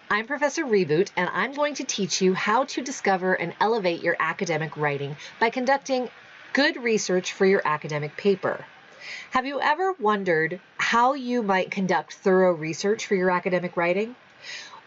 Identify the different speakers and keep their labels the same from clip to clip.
Speaker 1: I'm Professor Reboot, and I'm going to teach you how to discover and elevate your academic writing by conducting good research for your academic paper. Have you ever wondered how you might conduct thorough research for your academic writing?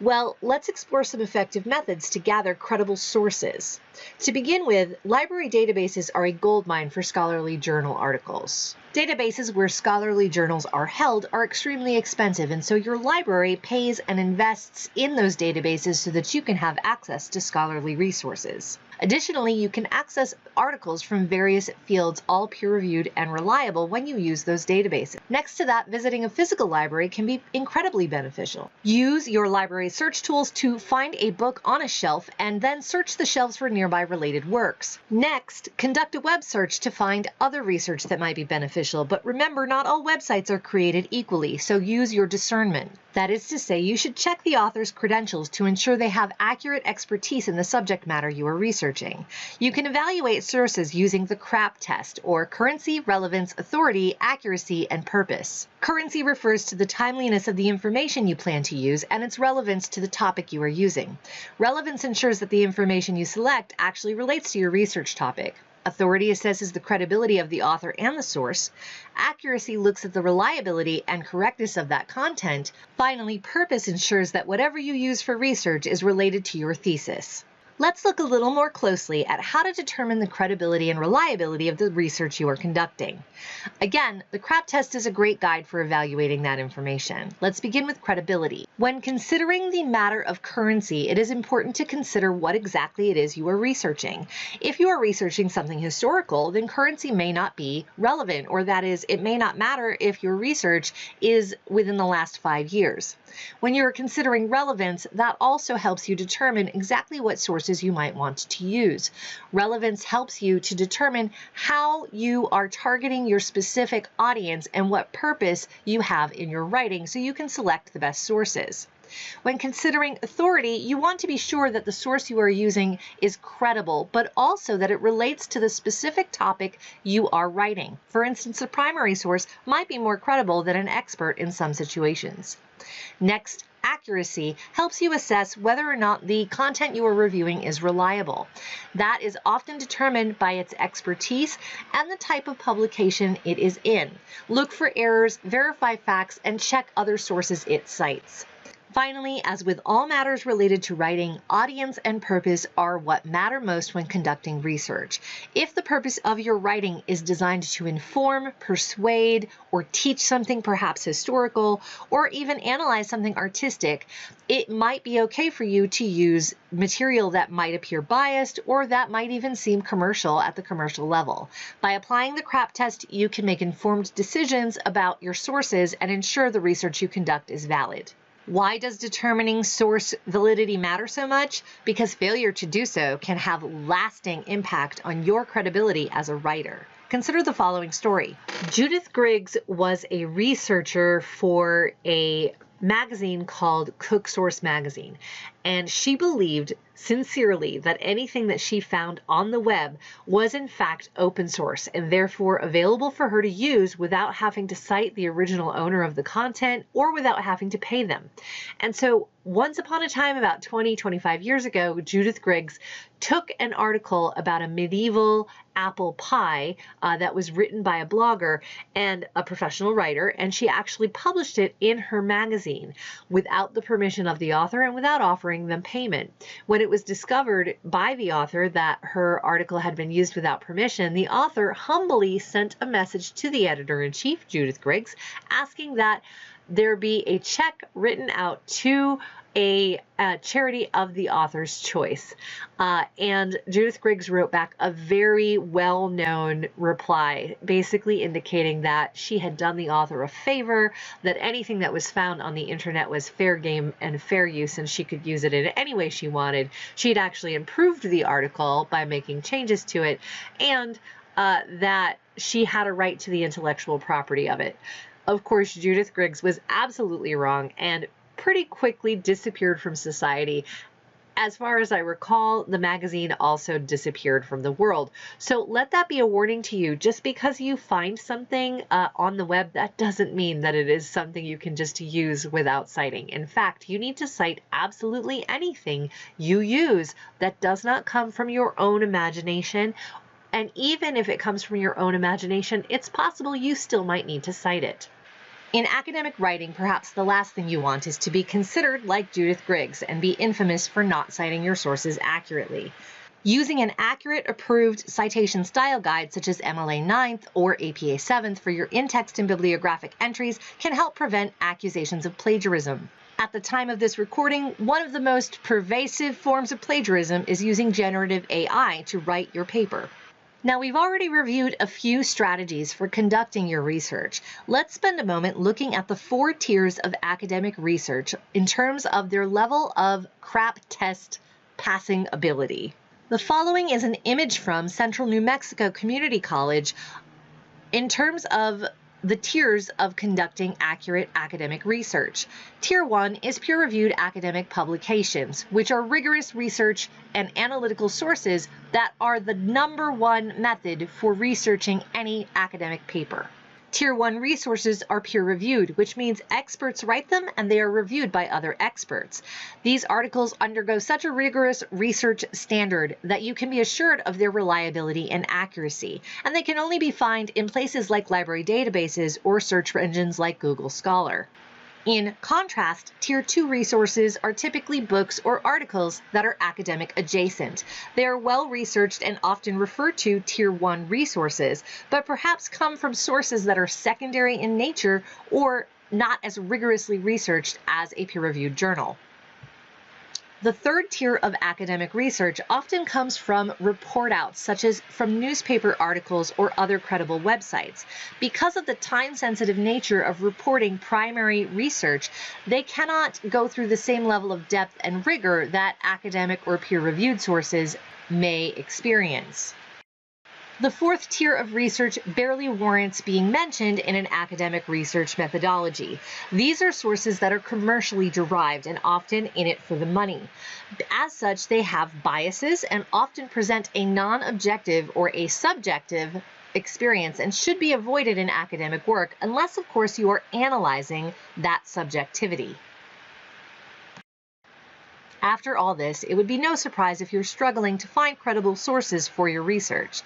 Speaker 1: Well, let's explore some effective methods to gather credible sources. To begin with, library databases are a goldmine for scholarly journal articles. Databases where scholarly journals are held are extremely expensive, and so your library pays and invests in those databases so that you can have access to scholarly resources. Additionally, you can access articles from various fields, all peer-reviewed and reliable when you use those databases. Next to that, visiting a physical library can be incredibly beneficial. Use your library search tools to find a book on a shelf and then search the shelves for nearby related works. Next, conduct a web search to find other research that might be beneficial, but remember, not all websites are created equally, so use your discernment. That is to say, you should check the author's credentials to ensure they have accurate expertise in the subject matter you are researching. You can evaluate sources using the CRAP test, or currency, relevance, authority, accuracy, and purpose. Currency refers to the timeliness of the information you plan to use and its relevance to the topic you are using. Relevance ensures that the information you select actually relates to your research topic. Authority assesses the credibility of the author and the source. Accuracy looks at the reliability and correctness of that content. Finally, purpose ensures that whatever you use for research is related to your thesis. Let's look a little more closely at how to determine the credibility and reliability of the research you are conducting. Again, the CRAP test is a great guide for evaluating that information. Let's begin with credibility. When considering the matter of currency, it is important to consider what exactly it is you are researching. If you are researching something historical, then currency may not be relevant, or that is, it may not matter if your research is within the last 5 years. When you are considering relevance, that also helps you determine exactly what sources you might want to use. Relevance helps you to determine how you are targeting your specific audience and what purpose you have in your writing, so you can select the best sources. When considering authority, you want to be sure that the source you are using is credible, but also that it relates to the specific topic you are writing. For instance, a primary source might be more credible than an expert in some situations. Next, accuracy helps you assess whether or not the content you are reviewing is reliable. That is often determined by its expertise and the type of publication it is in. Look for errors, verify facts, and check other sources it cites. Finally, as with all matters related to writing, audience and purpose are what matter most when conducting research. If the purpose of your writing is designed to inform, persuade, or teach something perhaps historical, or even analyze something artistic, it might be okay for you to use material that might appear biased or that might even seem commercial at the commercial level. By applying the CRAP test, you can make informed decisions about your sources and ensure the research you conduct is valid. Why does determining source validity matter so much? Because failure to do so can have lasting impact on your credibility as a writer. Consider the following story. Judith Griggs was a researcher for a magazine called Cook Source Magazine, and she believed sincerely that anything that she found on the web was in fact open source and therefore available for her to use without having to cite the original owner of the content or without having to pay them. And so once upon a time, about 25 years ago, Judith Griggs took an article about a medieval apple pie that was written by a blogger and a professional writer, and she actually published it in her magazine without the permission of the author and without offering them payment. When it was discovered by the author that her article had been used without permission, the author humbly sent a message to the editor-in-chief, Judith Griggs, asking that there be a check written out to a charity of the author's choice. And Judith Griggs wrote back a very well-known reply, basically indicating that she had done the author a favor, that anything that was found on the internet was fair game and fair use, and she could use it in any way she wanted. She'd actually improved the article by making changes to it, and that she had a right to the intellectual property of it. Of course, Judith Griggs was absolutely wrong and pretty quickly disappeared from society As far as I recall, the magazine also disappeared from the world. So let that be a warning to you. Just because you find something on the web, that doesn't mean that it is something you can just use without citing. In fact, you need to cite absolutely anything you use that does not come from your own imagination. And even if it comes from your own imagination, it's possible you still might need to cite it. In academic writing, perhaps the last thing you want is to be considered like Judith Griggs and be infamous for not citing your sources accurately. Using an accurate, approved citation style guide such as MLA 9th or APA 7th for your in-text and bibliographic entries can help prevent accusations of plagiarism. At the time of this recording, one of the most pervasive forms of plagiarism is using generative AI to write your paper. Now, we've already reviewed a few strategies for conducting your research. Let's spend a moment looking at the 4 tiers of academic research in terms of their level of crap test passing ability. The following is an image from Central New Mexico Community College in terms of the tiers of conducting accurate academic research. Tier 1 is peer-reviewed academic publications, which are rigorous research and analytical sources that are the #1 method for researching any academic paper. Tier 1 resources are peer-reviewed, which means experts write them and they are reviewed by other experts. These articles undergo such a rigorous research standard that you can be assured of their reliability and accuracy, and they can only be found in places like library databases or search engines like Google Scholar. In contrast, Tier 2 resources are typically books or articles that are academic adjacent. They are well researched and often referred to Tier 1 resources, but perhaps come from sources that are secondary in nature or not as rigorously researched as a peer-reviewed journal. The third tier of academic research often comes from report outs, such as from newspaper articles or other credible websites. Because of the time-sensitive nature of reporting primary research, they cannot go through the same level of depth and rigor that academic or peer-reviewed sources may experience. The fourth tier of research barely warrants being mentioned in an academic research methodology. These are sources that are commercially derived and often in it for the money. As such, they have biases and often present a non-objective or a subjective experience and should be avoided in academic work unless, of course, you are analyzing that subjectivity. After all this, it would be no surprise if you're struggling to find credible sources for your research.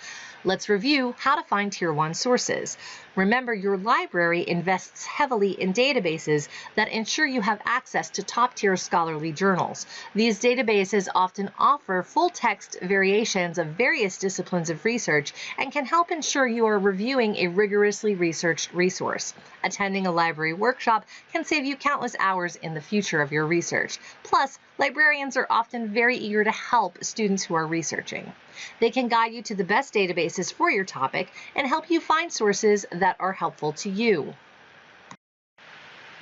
Speaker 1: Let's review how to find Tier 1 sources. Remember, your library invests heavily in databases that ensure you have access to top-tier scholarly journals. These databases often offer full-text variations of various disciplines of research and can help ensure you are reviewing a rigorously researched resource. Attending a library workshop can save you countless hours in the future of your research. Plus, librarians are often very eager to help students who are researching. They can guide you to the best databases for your topic and help you find sources that are helpful to you.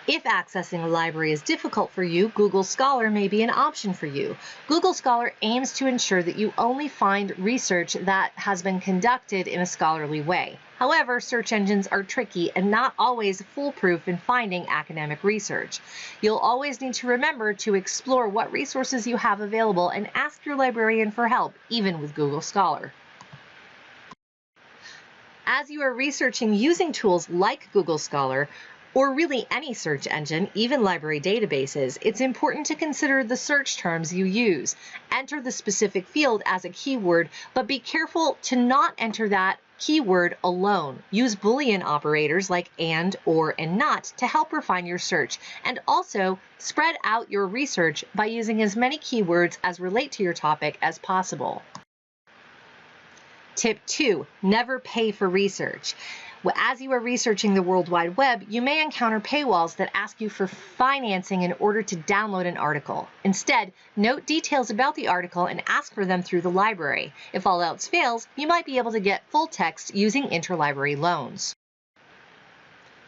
Speaker 1: If accessing a library is difficult for you, Google Scholar may be an option for you. Google Scholar aims to ensure that you only find research that has been conducted in a scholarly way. However, search engines are tricky and not always foolproof in finding academic research. You'll always need to remember to explore what resources you have available and ask your librarian for help, even with Google Scholar. As you are researching using tools like Google Scholar, or really any search engine, even library databases, it's important to consider the search terms you use. Enter the specific field as a keyword, but be careful to not enter that keyword alone. Use Boolean operators like and, or, and not to help refine your search, and also spread out your research by using as many keywords as relate to your topic as possible. Tip 2, never pay for research. As you are researching the World Wide Web, you may encounter paywalls that ask you for financing in order to download an article. Instead, note details about the article and ask for them through the library. If all else fails, you might be able to get full text using interlibrary loans.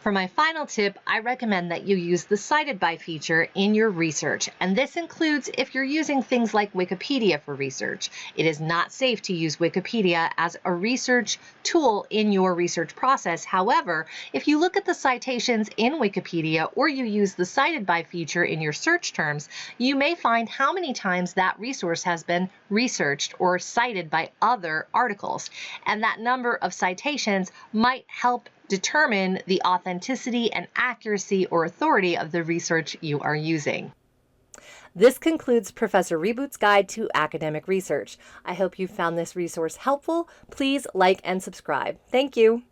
Speaker 1: For my final tip, I recommend that you use the cited by feature in your research, and this includes if you're using things like Wikipedia for research. It is not safe to use Wikipedia as a research tool in your research process. However, if you look at the citations in Wikipedia or you use the cited by feature in your search terms, you may find how many times that resource has been researched or cited by other articles, and that number of citations might help determine the authenticity and accuracy or authority of the research you are using. This concludes Professor Reboot's Guide to Academic Research. I hope you found this resource helpful. Please like and subscribe. Thank you.